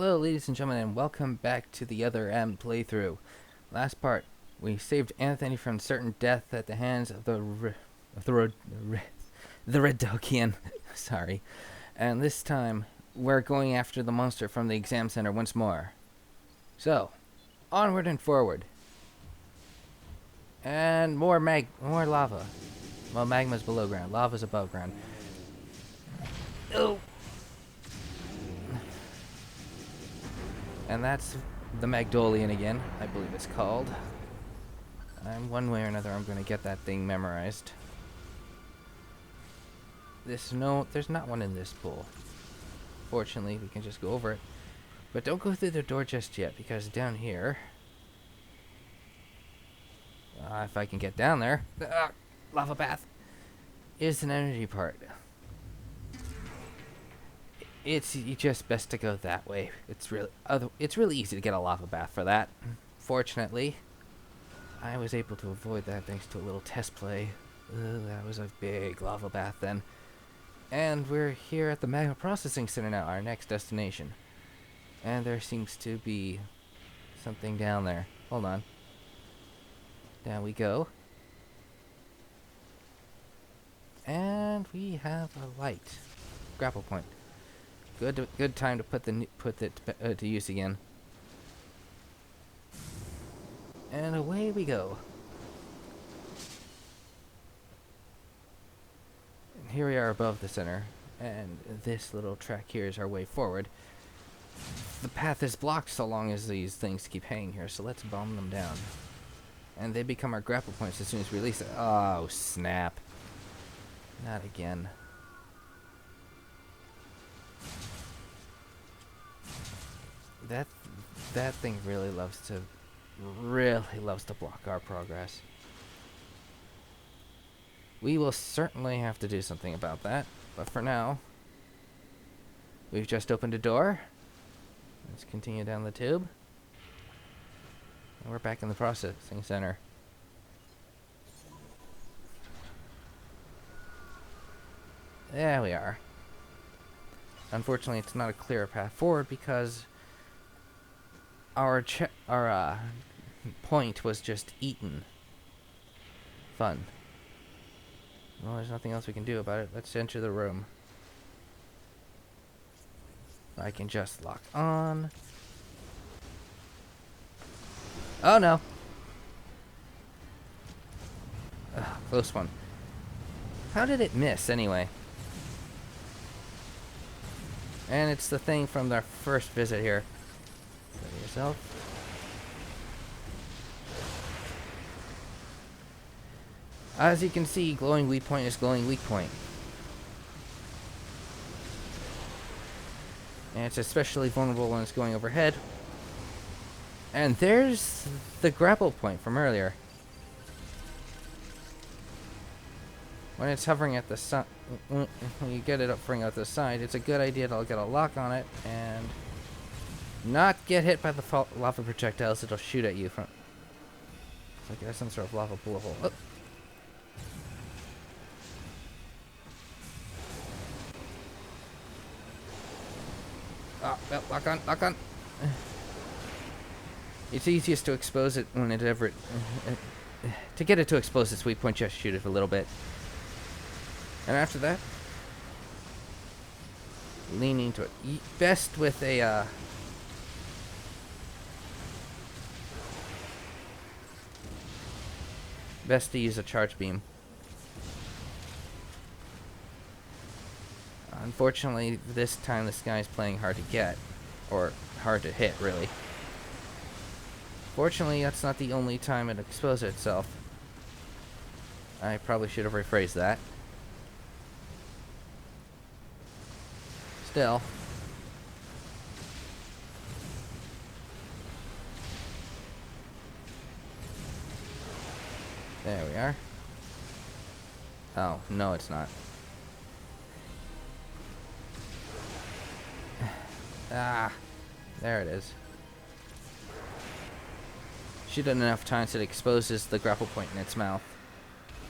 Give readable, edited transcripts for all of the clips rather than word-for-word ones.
Hello ladies and gentlemen, and welcome back to the Other M playthrough. Last part, we saved Anthony from certain death at the hands of the Redokian. Sorry. And this time, we're going after the monster from the exam center once more. So, onward and forward. And more lava. Well, magma's below ground, lava's above ground. Oh! And that's the Magdolian again, I believe it's called. And one way or another, I'm going to get that thing memorized. There's not one in this pool. Fortunately, we can just go over it. But don't go through the door just yet, because down here... if I can get down there... lava bath! Is an energy part. It's just best to go that way. It's really easy to get a lava bath for that. Fortunately, I was able to avoid that thanks to a little test play. That was a big lava bath then. And we're here at the Magma Processing Center now, our next destination. And there seems to be something down there. Hold on. Down we go. And we have a light. Grapple point. Good time to put it to use again. And away we go. And here we are above the center, and this little track here is our way forward. The path is blocked so long as these things keep hanging here, so let's bomb them down. And they become our grapple points as soon as we release it. Oh, snap. Not again. That thing really loves to block our progress. We will certainly have to do something about that, but for now, we've just opened a door. Let's continue down the tube. And we're back in the processing center. There we are. Unfortunately, it's not a clear path forward because our point was just eaten. Fun. Well, there's nothing else we can do about it. Let's enter the room. I can just lock on. Oh no! Ugh, close one. How did it miss anyway? And it's the thing from their first visit here. Ready yourself. As you can see, glowing weak point is glowing weak point. And it's especially vulnerable when it's going overhead. And there's the grapple point from earlier. When it's hovering at the side, when you get it up hovering at the side, it's a good idea to get a lock on it and not get hit by the lava projectiles it'll shoot at you from. It's like there's some sort of lava bullet hole. Oh. Oh, well, lock on. It's easiest to expose it when to get it to expose its weak point, just shoot it a little bit. And after that, lean into it. Best with a best to use a charge beam. Unfortunately, this time this guy's playing hard to get, or hard to hit, really. Fortunately, that's not the only time it exposes itself. I probably should have rephrased that. Still. There we are. Oh, no it's not. Ah, there it is. Shoot it enough times it exposes the grapple point in its mouth.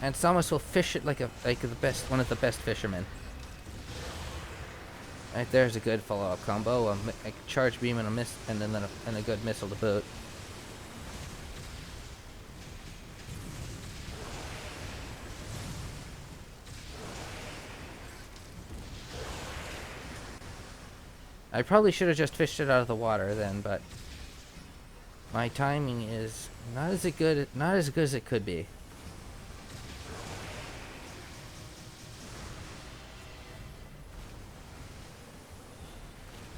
And Samus will fish it like one of the best fishermen. Right there's a good follow-up combo. A charge beam and a miss, and then a good missile to boot. I probably should have just fished it out of the water then, but my timing is not as good as it could be.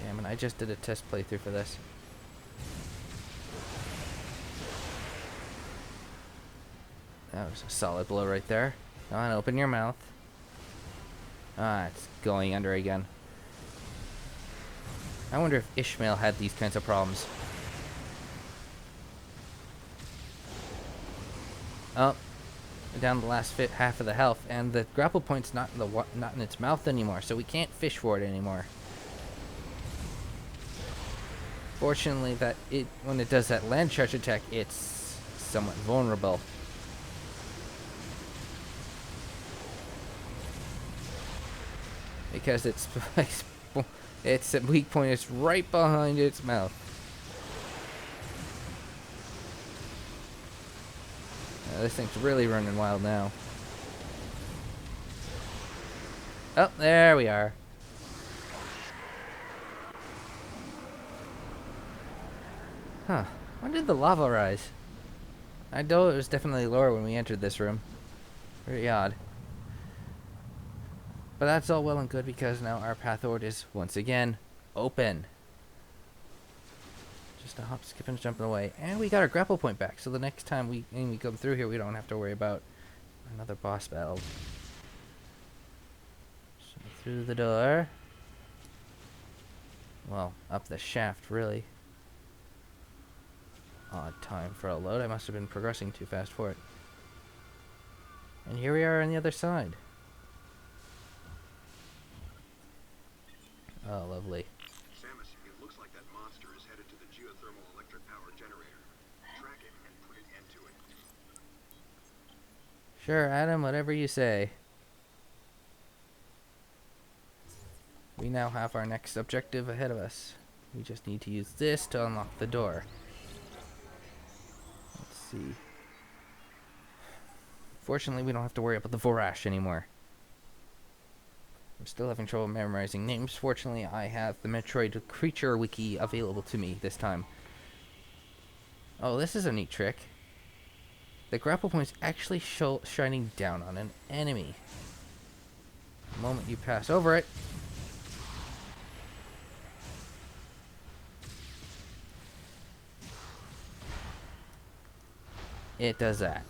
Damn it, I just did a test playthrough for this. That was a solid blow right there. Go on, open your mouth. Ah, it's going under again. I wonder if Ishmael had these kinds of problems. Oh, we're down the last half of the health, and the grapple point's not in its mouth anymore, so we can't fish for it anymore. Fortunately, when it does that land charge attack, it's somewhat vulnerable. Because its weak point is right behind its mouth. This thing's really running wild now. Oh, there we are. Huh. When did the lava rise? I know it was definitely lower when we entered this room. Very odd. But that's all well and good because now our pathway is once again open. Just a hop, skip, and jumping away. And we got our grapple point back, so the next time we come through here, we don't have to worry about another boss battle. So through the door. Well, up the shaft, really. Odd time for a load. I must have been progressing too fast for it. And here we are on the other side. Oh, lovely. Samus, it looks like that monster is headed to the geothermal electric power generator. Track it and put an end to it. Sure, Adam, whatever you say. We now have our next objective ahead of us. We just need to use this to unlock the door. Let's see. Fortunately, we don't have to worry about the Vorash anymore. I'm still having trouble memorizing names. Fortunately, I have the Metroid creature wiki available to me this time. Oh, this is a neat trick. The grapple point is actually shining down on an enemy. The moment you pass over it, it does that.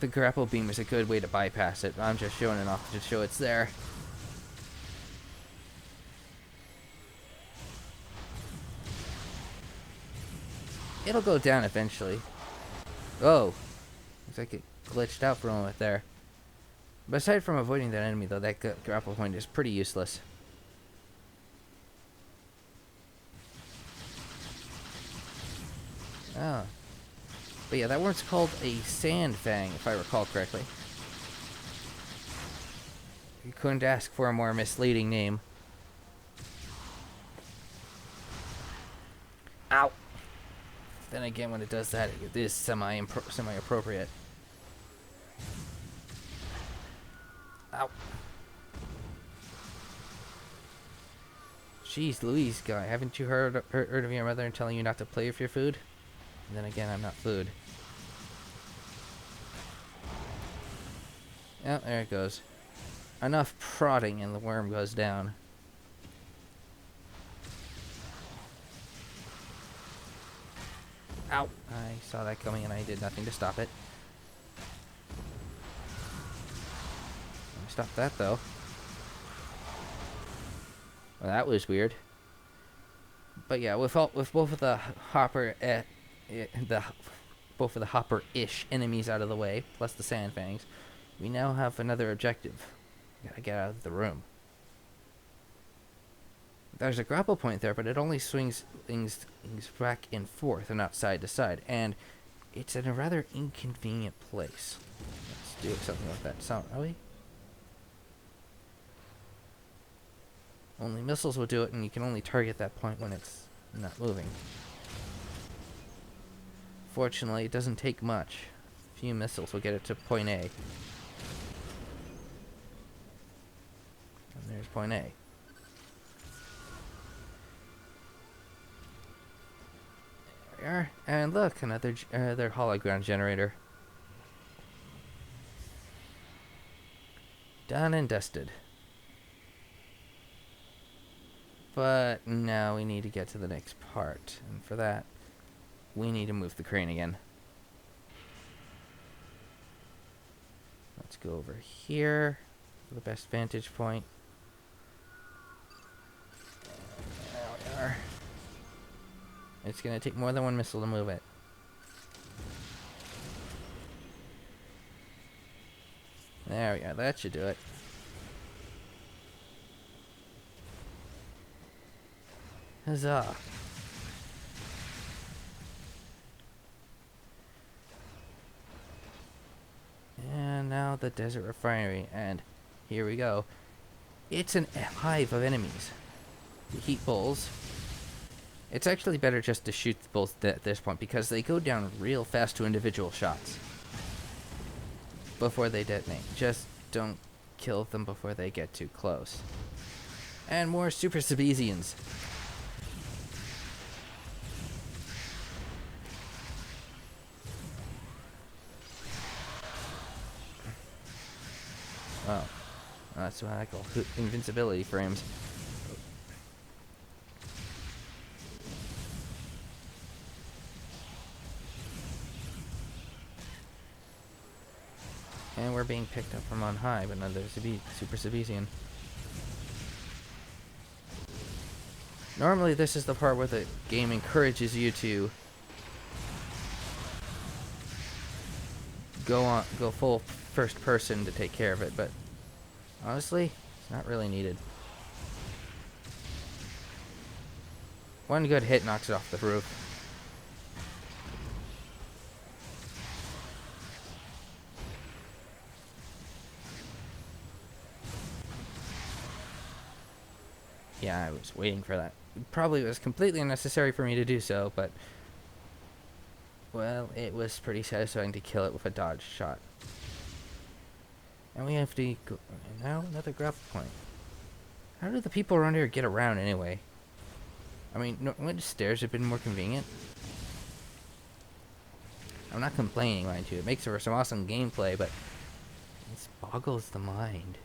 The grapple beam is a good way to bypass it. I'm just showing it off to show it's there. It'll go down eventually. Oh, looks like it glitched out for a moment there. But aside from avoiding that enemy, though, that grapple point is pretty useless. Oh. But yeah, that one's called a Sand Fang, if I recall correctly. You couldn't ask for a more misleading name. Ow! Then again, when it does that, it is semi-appropriate. Ow. Jeez Louise, guy, haven't you heard of your mother telling you not to play with your food? And then again, I'm not food. Oh, there it goes. Enough prodding and the worm goes down. Ow! I saw that coming and I did nothing to stop it. Stop that though. Well, that was weird. But yeah, with both of the both of the hopper-ish enemies out of the way, plus the Sand Fangs, we now have another objective. We gotta get out of the room. There's a grapple point there, but it only swings things back and forth and not side to side, and it's in a rather inconvenient place. Let's do something with that sound, are we? Only missiles will do it, and you can only target that point when it's not moving. Fortunately, it doesn't take much. A few missiles will get it to point A. And there's point A. There we are. And look, another hologround generator. Done and dusted. But now we need to get to the next part. And for that, we need to move the crane again. Let's go over here for the best vantage point. There we are. It's going to take more than one missile to move it. There we go. That should do it. Huzzah. And now the desert refinery. And here we go. It's a hive of enemies. The heat bulls. It's actually better just to shoot the bulls at this point because they go down real fast to individual shots before they detonate. Just don't kill them before they get too close. And more Super Sabezians. Oh, that's what I call invincibility frames. And we're being picked up from on high, but another Super Sabezian. Normally this is the part where the game encourages you to go full first person to take care of it, but honestly, it's not really needed. One good hit knocks it off the roof. Yeah, I was waiting for that. It probably was completely unnecessary for me to do so, but well, it was pretty satisfying to kill it with a dodge shot. And we have to go now another grapple point. How do the people around here get around anyway? I mean, wouldn't stairs have been more convenient? I'm not complaining, mind you. It makes for some awesome gameplay, but this boggles the mind.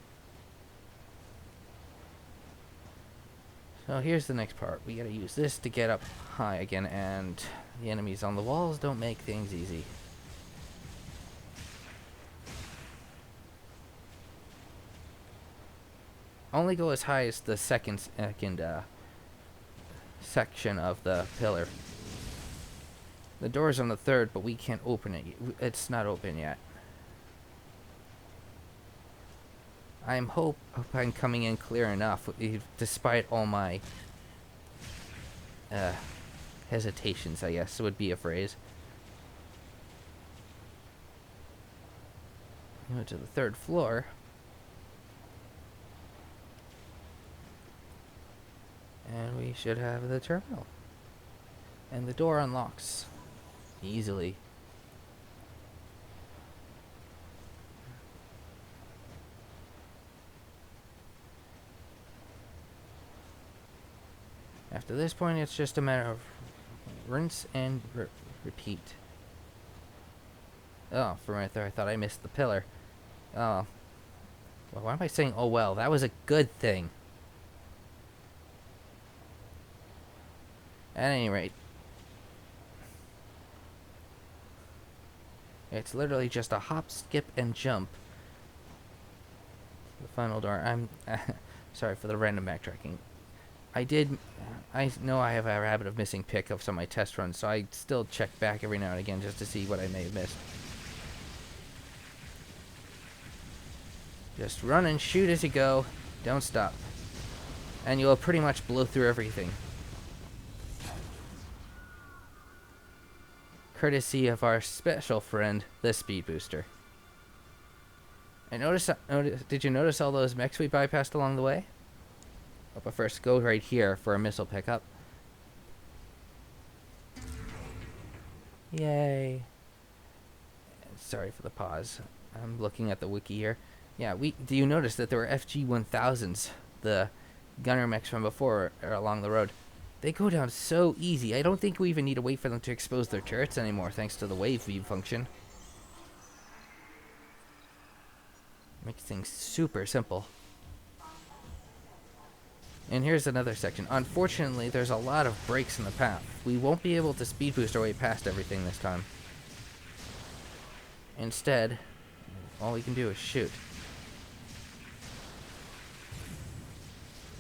So here's the next part. We gotta use this to get up high again, and the enemies on the walls don't make things easy. Only go as high as the second section of the pillar. The door's on the third, but we can't open it. It's not open yet. I hope I'm coming in clear enough, despite all my hesitations, I guess would be a phrase. Go to the third floor. And we should have the terminal. And the door unlocks easily. After this point, it's just a matter of rinse and repeat. Oh, for a minute there, I thought I missed the pillar. Oh. Well, why am I saying, oh well? That was a good thing. At any rate, it's literally just a hop, skip, and jump. The final door. I'm sorry for the random backtracking. I know I have a habit of missing pickups on my test runs, so I still check back every now and again just to see what I may have missed. Just run and shoot as you go. Don't stop. And you'll pretty much blow through everything. Courtesy of our special friend, the Speed Booster. And did you notice all those mechs we bypassed along the way? Oh, but first, go right here for a missile pickup. Yay. Sorry for the pause. I'm looking at the wiki here. Yeah, do you notice that there were FG-1000s, the gunner mechs from before, are along the road? They go down so easy. I don't think we even need to wait for them to expose their turrets anymore, thanks to the wave view function. Makes things super simple. And here's another section. Unfortunately, there's a lot of breaks in the path. We won't be able to speed boost our way past everything this time. Instead, all we can do is shoot.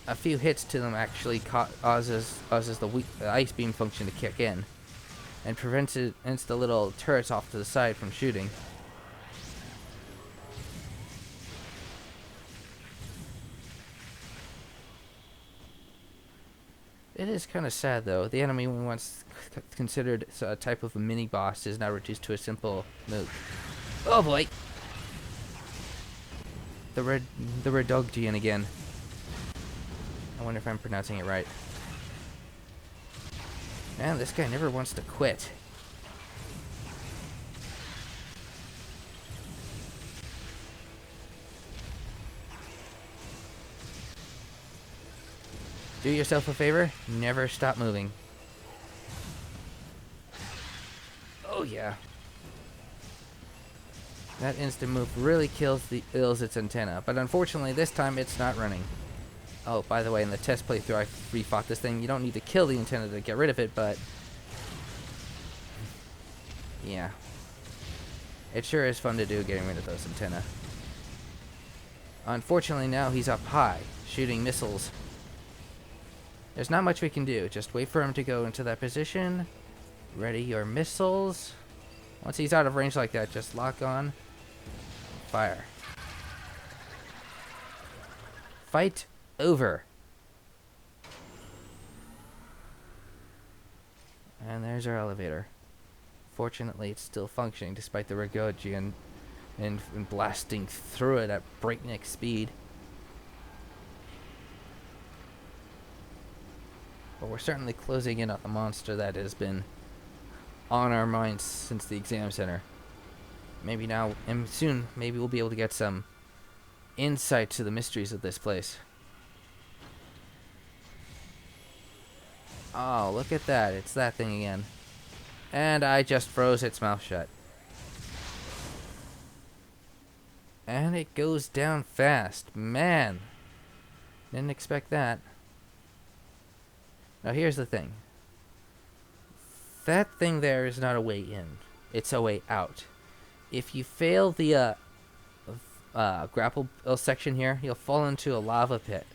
A few hits to them actually causes the ice beam function to kick in, and prevents the little turrets off to the side from shooting. It is kind of sad, though. The enemy we once considered a type of a mini-boss is now reduced to a simple move. Oh boy! The Redoggian again. I wonder if I'm pronouncing it right. Man, this guy never wants to quit. Do yourself a favor, never stop moving. Oh yeah. That instant move really kills its antenna, but unfortunately this time it's not running. Oh, by the way, in the test playthrough I refought this thing. You don't need to kill the antenna to get rid of it, but yeah. It sure is fun to do, getting rid of those antenna. Unfortunately now he's up high, shooting missiles. There's not much we can do. Just wait for him to go into that position. Ready your missiles. Once he's out of range like that, just lock on. Fire. Fight over. And there's our elevator. Fortunately, it's still functioning despite the Regogian and blasting through it at breakneck speed. But we're certainly closing in on the monster that has been on our minds since the exam center. Maybe now, and soon, maybe we'll be able to get some insight to the mysteries of this place. Oh, look at that. It's that thing again. And I just froze its mouth shut. And it goes down fast. Man. Didn't expect that. Now here's the thing. That thing there is not a way in. It's a way out. If you fail the grapple section here, you'll fall into a lava pit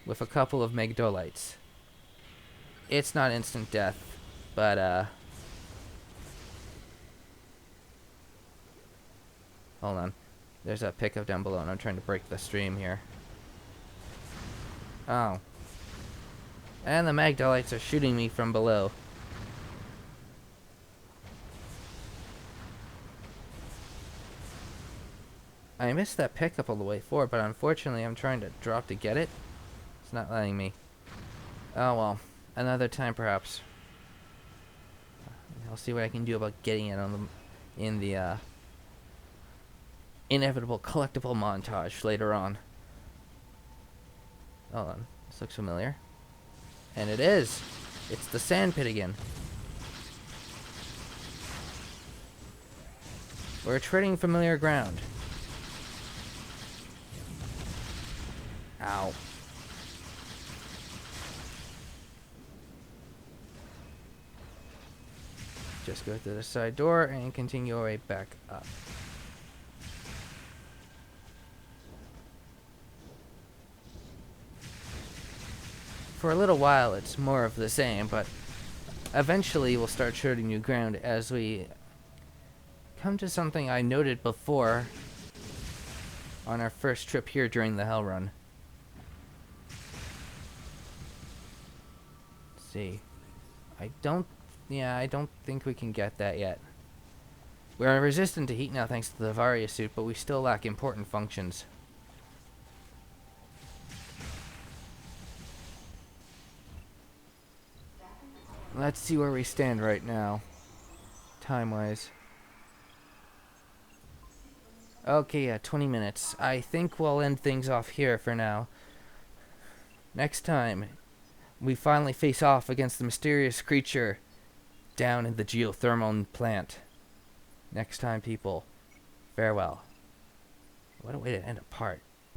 with a couple of Megdolites. It's not instant death, but hold on. There's a pickup down below, and I'm trying to break the stream here. Oh. And the Magdalites are shooting me from below. I missed that pickup all the way forward, but unfortunately I'm trying to drop to get it. It's not letting me. Oh well. Another time perhaps. I'll see what I can do about getting it on in the inevitable collectible montage later on. Hold on. This looks familiar. And it is. It's the sand pit again. We're treading familiar ground. Ow. Just go through the side door and continue our way back up. For a little while it's more of the same, but eventually we'll start treading new ground as we come to something I noted before on our first trip here during the Hell Run. Let's see. I don't think we can get that yet. We are resistant to heat now thanks to the Varia suit, but we still lack important functions. Let's see where we stand right now, time-wise. Okay, yeah, 20 minutes. I think we'll end things off here for now. Next time, we finally face off against the mysterious creature down in the geothermal plant. Next time, people, farewell. What a way to end a part.